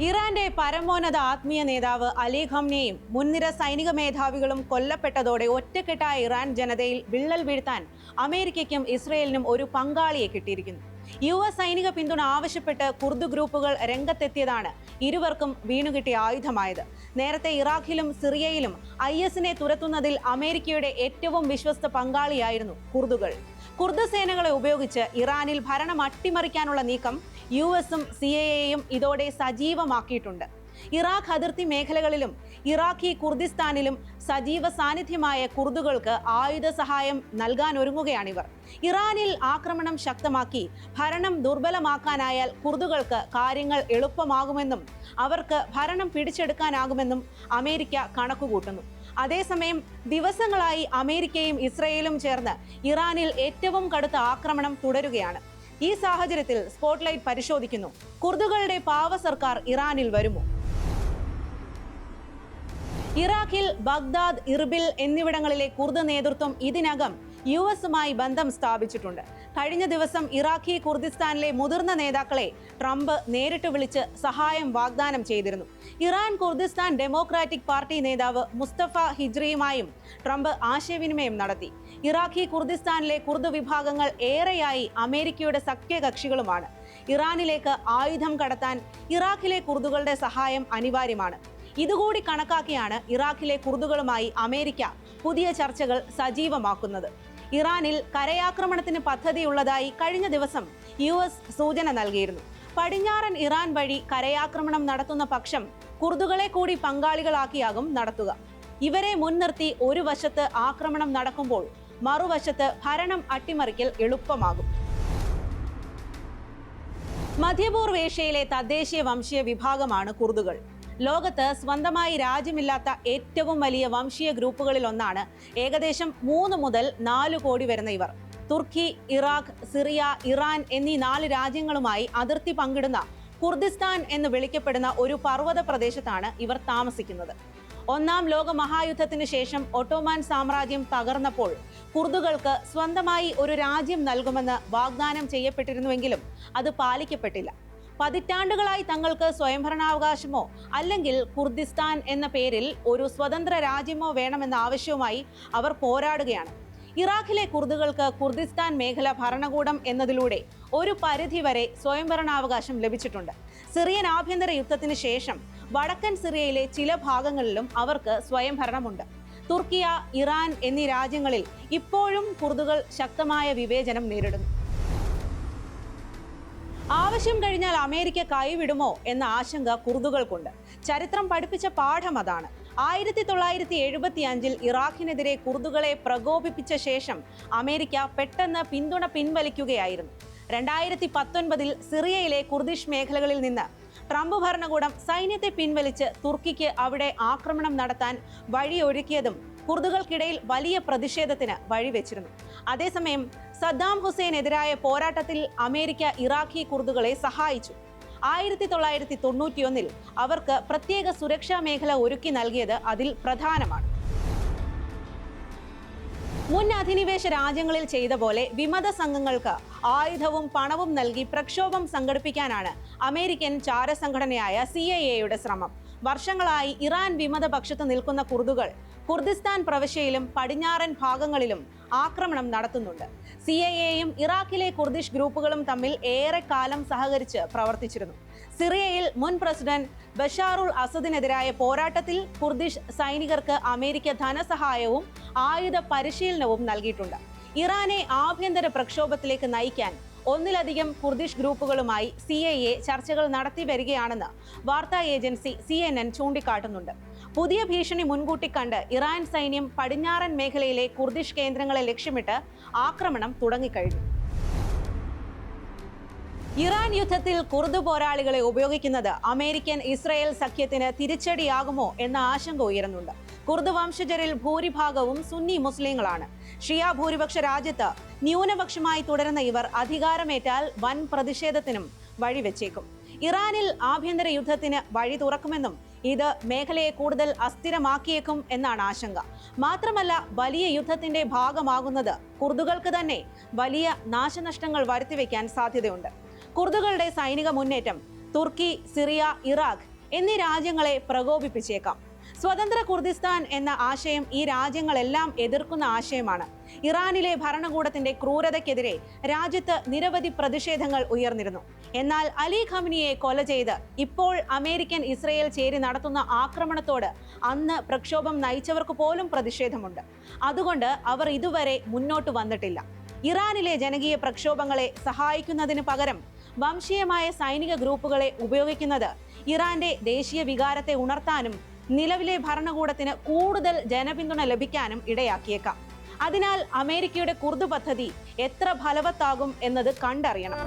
ഇറാന്റെ പരമോന്നത ആത്മീയ നേതാവ് അലി ഖംനേയും മുൻനിര സൈനിക മേധാവികളും കൊല്ലപ്പെട്ടതോടെ ഒറ്റക്കെട്ടായ ഇറാൻ ജനതയിൽ വിള്ളൽ വീഴ്ത്താൻ അമേരിക്കയ്ക്കും ഇസ്രയേലിനും ഒരു പങ്കാളിയെ കിട്ടിയിരിക്കുന്നു. US സൈനിക പിന്തുണ ആവശ്യപ്പെട്ട് കുർദ് ഗ്രൂപ്പുകൾ രംഗത്തെത്തിയതാണ് ഇരുവർക്കും വീണുകിട്ടിയ ആയുധമായത്. നേരത്തെ ഇറാഖിലും സിറിയയിലും ISനെ തുരത്തുന്നതിൽ അമേരിക്കയുടെ ഏറ്റവും വിശ്വസ്ത പങ്കാളിയായിരുന്നു കുർദുകൾ. കുർദ് സേനകളെ ഉപയോഗിച്ച് ഇറാനിൽ ഭരണം അട്ടിമറിക്കാനുള്ള നീക്കം USഉം CIA ഇതോടെ സജീവമാക്കിയിട്ടുണ്ട്. ഇറാഖ് അതിർത്തി മേഖലകളിലും ഇറാഖി കുർദിസ്ഥാനിലും സജീവ സാന്നിധ്യമായ കുർദുകൾക്ക് ആയുധ സഹായം നൽകാനൊരുങ്ങുകയാണിവർ. ഇറാനിൽ ആക്രമണം ശക്തമാക്കി ഭരണം ദുർബലമാക്കാനായാൽ കുർദുകൾക്ക് കാര്യങ്ങൾ എളുപ്പമാകുമെന്നും അവർക്ക് ഭരണം പിടിച്ചെടുക്കാനാകുമെന്നും അമേരിക്ക കണക്കുകൂട്ടുന്നു. അതേസമയം ദിവസങ്ങളായി അമേരിക്കയും ഇസ്രയേലും ചേർന്ന് ഇറാനിൽ ഏറ്റവും കടുത്ത ആക്രമണം തുടരുകയാണ്. ഈ സാഹചര്യത്തിൽ സ്പോട്ട്ലൈറ്റ് പരിശോധിക്കുന്നു. കുർദുകളുടെ പാവ സർക്കാർ ഇറാനിൽ വരുമോ? ഇറാഖിൽ ബഗ്ദാദ്, ഇർബിൽ എന്നിവിടങ്ങളിലെ കുർദ് നേതൃത്വം ഇതിനകം USുമായി ബന്ധം സ്ഥാപിച്ചിട്ടുണ്ട്. കഴിഞ്ഞ ദിവസം ഇറാഖി കുർദിസ്ഥാനിലെ മുതിർന്ന നേതാക്കളെ ട്രംപ് നേരിട്ട് വിളിച്ച് സഹായം വാഗ്ദാനം ചെയ്തിരുന്നു. ഇറാൻ കുർദിസ്ഥാൻ ഡെമോക്രാറ്റിക് പാർട്ടി നേതാവ് മുസ്തഫ ഹിജ്രിയുമായും ട്രംപ് ആശയവിനിമയം നടത്തി. ഇറാഖി കുർദിസ്ഥാനിലെ കുർദ് വിഭാഗങ്ങൾ ഏറെയായി അമേരിക്കയുടെ സഖ്യകക്ഷികളുമാണ്. ഇറാനിലേക്ക് ആയുധം കടത്താൻ ഇറാഖിലെ കുർദുകളുടെ സഹായം അനിവാര്യമാണ്. ഇതുകൂടി കണക്കാക്കിയാണ് ഇറാഖിലെ കുർദുകളുമായി അമേരിക്ക പുതിയ ചർച്ചകൾ സജീവമാക്കുന്നത്. ഇറാനിൽ കരയാക്രമണത്തിന് പദ്ധതിയുള്ളതായി കഴിഞ്ഞ ദിവസം US സൂചന നൽകിയിരുന്നു. പടിഞ്ഞാറൻ ഇറാൻ വഴി കരയാക്രമണം നടത്തുന്ന പക്ഷം കുർദുകളെ കൂടി പങ്കാളികളാക്കിയാകും നടത്തുക. ഇവരെ മുൻനിർത്തി ഒരു വശത്ത് ആക്രമണം നടക്കുമ്പോൾ മറുവശത്ത് ഭരണം അട്ടിമറിക്കൽ എളുപ്പമാകും. മധ്യപൂർവ്വ ഏഷ്യയിലെ തദ്ദേശീയ വംശീയ വിഭാഗമാണ് കുർദുകൾ. ലോകത്ത് സ്വന്തമായി രാജ്യമില്ലാത്ത ഏറ്റവും വലിയ വംശീയ ഗ്രൂപ്പുകളിൽ ഒന്നാണ്. ഏകദേശം 3 മുതൽ 4 കോടി വരുന്ന ഇവർ തുർക്കി, ഇറാഖ്, സിറിയ, ഇറാൻ എന്നീ 4 രാജ്യങ്ങളുമായി അതിർത്തി പങ്കിടുന്ന കുർദിസ്ഥാൻ എന്ന് വിളിക്കപ്പെടുന്ന ഒരു പർവ്വത പ്രദേശത്താണ് ഇവർ താമസിക്കുന്നത്. ഒന്നാം ലോക മഹായുദ്ധത്തിന് ശേഷം ഒട്ടോമാൻ സാമ്രാജ്യം തകർന്നപ്പോൾ കുർദുകൾക്ക് സ്വന്തമായി ഒരു രാജ്യം നൽകുമെന്ന് വാഗ്ദാനം ചെയ്യപ്പെട്ടിരുന്നുവെങ്കിലും അത് പാലിക്കപ്പെട്ടില്ല. പതിറ്റാണ്ടുകളായി തങ്ങൾക്ക് സ്വയംഭരണാവകാശമോ അല്ലെങ്കിൽ കുർദിസ്ഥാൻ എന്ന പേരിൽ ഒരു സ്വതന്ത്ര രാജ്യമോ വേണമെന്ന ആവശ്യവുമായി അവർ പോരാടുകയാണ്. ഇറാഖിലെ കുർദുകൾക്ക് കുർദിസ്ഥാൻ മേഖല ഭരണകൂടം എന്നതിലൂടെ ഒരു പരിധിവരെ സ്വയംഭരണാവകാശം ലഭിച്ചിട്ടുണ്ട്. സിറിയൻ ആഭ്യന്തര യുദ്ധത്തിന് ശേഷം വടക്കൻ സിറിയയിലെ ചില ഭാഗങ്ങളിലും അവർക്ക് സ്വയംഭരണമുണ്ട്. തുർക്കിയ, ഇറാൻ എന്നീ രാജ്യങ്ങളിൽ ഇപ്പോഴും കുർദുകൾ ശക്തമായ വിവേചനം നേരിടുന്നു. ആവശ്യം കഴിഞ്ഞാൽ അമേരിക്ക കൈവിടുമോ എന്ന ആശങ്ക കുർദുകൾക്കുണ്ട്. ചരിത്രം പഠിപ്പിച്ച പാഠം അതാണ്. 1975 ഇറാഖിനെതിരെ കുർദുകളെ പ്രകോപിപ്പിച്ച ശേഷം അമേരിക്ക പെട്ടെന്ന് പിന്തുണ പിൻവലിക്കുകയായിരുന്നു. 2019 സിറിയയിലെ കുർദിഷ് മേഖലകളിൽ നിന്ന് ട്രംപ് ഭരണകൂടം സൈന്യത്തെ പിൻവലിച്ച് തുർക്കിക്ക് അവിടെ ആക്രമണം നടത്താൻ വഴിയൊരുക്കിയതും കുർദുകൾക്കിടയിൽ വലിയ പ്രതിഷേധത്തിന് വഴിവെച്ചിരുന്നു. അതേസമയം സദ്ദാം ഹുസൈനെതിരായ പോരാട്ടത്തിൽ അമേരിക്ക ഇറാഖി കുർദുകളെ സഹായിച്ചു. 1991 അവർക്ക് പ്രത്യേക സുരക്ഷാ മേഖല ഒരുക്കി നൽകിയത് അതിൽ പ്രധാനമാണ്. മുൻ അധിനിവേശ രാജ്യങ്ങളിൽ ചെയ്ത പോലെ വിമത സംഘങ്ങൾക്ക് ആയുധവും പണവും നൽകി പ്രക്ഷോഭം സംഘടിപ്പിക്കാനാണ് അമേരിക്കൻ ചാരസംഘടനയായ CIA ശ്രമം. വർഷങ്ങളായി ഇറാൻ വിമത പക്ഷത്ത് നിൽക്കുന്ന കുർദുകൾ കുർദിസ്ഥാൻ പ്രവിശ്യയിലും പടിഞ്ഞാറൻ ഭാഗങ്ങളിലും ആക്രമണം നടത്തുന്നുണ്ട്. CIA ഇറാഖിലെ കുർദിഷ് ഗ്രൂപ്പുകളും തമ്മിൽ ഏറെക്കാലം സഹകരിച്ച് പ്രവർത്തിച്ചിരുന്നു. സിറിയയിൽ മുൻ പ്രസിഡന്റ് ബഷാറുൽ അസദിനെതിരായ പോരാട്ടത്തിൽ കുർദിഷ് സൈനികർക്ക് അമേരിക്ക ധനസഹായവും ആയുധ പരിശീലനവും നൽകിയിട്ടുണ്ട്. ഇറാനെ ആഭ്യന്തര പ്രക്ഷോഭത്തിലേക്ക് നയിക്കാൻ ഒന്നിലധികം കുർദിഷ് ഗ്രൂപ്പുകളുമായി CIA ചർച്ചകൾ നടത്തി വരികയാണെന്ന് വാർത്താ ഏജൻസി CNN ചൂണ്ടിക്കാട്ടുന്നുണ്ട്. പുതിയ ഭീഷണി മുൻകൂട്ടി കണ്ട് ഇറാൻ സൈന്യം പടിഞ്ഞാറൻ മേഖലയിലെ കുർദിഷ് കേന്ദ്രങ്ങളെ ലക്ഷ്യമിട്ട് ആക്രമണം തുടങ്ങിക്കഴിഞ്ഞു. ഇറാൻ യുദ്ധത്തിൽ കുർദ് പോരാളികളെ ഉപയോഗിക്കുന്നത് അമേരിക്കൻ ഇസ്രയേൽ സഖ്യത്തിന് തിരിച്ചടിയാകുമോ എന്ന ആശങ്ക ഉയരുന്നുണ്ട്. കുർദ് വംശജരിൽ ഭൂരിഭാഗവും സുന്നി മുസ്ലിങ്ങളാണ്. ഷിയ ഭൂരിപക്ഷ രാജ്യത്ത് ന്യൂനപക്ഷമായി തുടരുന്ന ഇവർ അധികാരമേറ്റാൽ വൻ പ്രതിഷേധത്തിനും വഴിവെച്ചേക്കും. ഇറാനിൽ ആഭ്യന്തര യുദ്ധത്തിന് വഴി തുറക്കുമെന്നും ഇത് മേഖലയെ കൂടുതൽ അസ്ഥിരമാക്കിയേക്കും എന്നാണ് ആശങ്ക. മാത്രമല്ല, വലിയ യുദ്ധത്തിന്റെ ഭാഗമാകുന്നത് കുർദുകൾക്ക് തന്നെ വലിയ നാശനഷ്ടങ്ങൾ വരുത്തിവെക്കാൻ സാധ്യതയുണ്ട്. കുർദുകളുടെ സൈനിക മുന്നേറ്റം തുർക്കി, സിറിയ, ഇറാഖ് എന്നീ രാജ്യങ്ങളെ പ്രകോപിപ്പിച്ചേക്കാം. സ്വതന്ത്ര കുർദിസ്ഥാൻ എന്ന ആശയം ഈ രാജ്യങ്ങളെല്ലാം എതിർക്കുന്ന ആശയമാണ്. ഇറാനിലെ ഭരണകൂടത്തിന്റെ ക്രൂരതയ്ക്കെതിരെ രാജ്യത്ത് നിരവധി പ്രതിഷേധങ്ങൾ ഉയർന്നിരുന്നു. എന്നാൽ അലി ഖമനിയെ കൊല ചെയ്ത് ഇപ്പോൾ അമേരിക്കൻ ഇസ്രയേൽ ചേരി നടത്തുന്ന ആക്രമണത്തോട് അന്ന് പ്രക്ഷോഭം നയിച്ചവർക്ക് പോലും പ്രതിഷേധമുണ്ട്. അതുകൊണ്ട് അവർ ഇതുവരെ മുന്നോട്ട് വന്നിട്ടില്ല. ഇറാനിലെ ജനകീയ പ്രക്ഷോഭങ്ങളെ സഹായിക്കുന്നതിന് പകരം വംശീയമായ സൈനിക ഗ്രൂപ്പുകളെ ഉപയോഗിക്കുന്നത് ഇറാന്റെ ദേശീയ വികാരത്തെ ഉണർത്താനും നിലവിലെ ഭരണകൂടത്തിന് കൂടുതൽ ജനപിന്തുണ ലഭിക്കാനും ഇടയാക്കിയേക്കാം. അതിനാൽ അമേരിക്കയുടെ കുർദ് പദ്ധതി എത്ര ഫലവത്താകും എന്നത് കണ്ടറിയണം.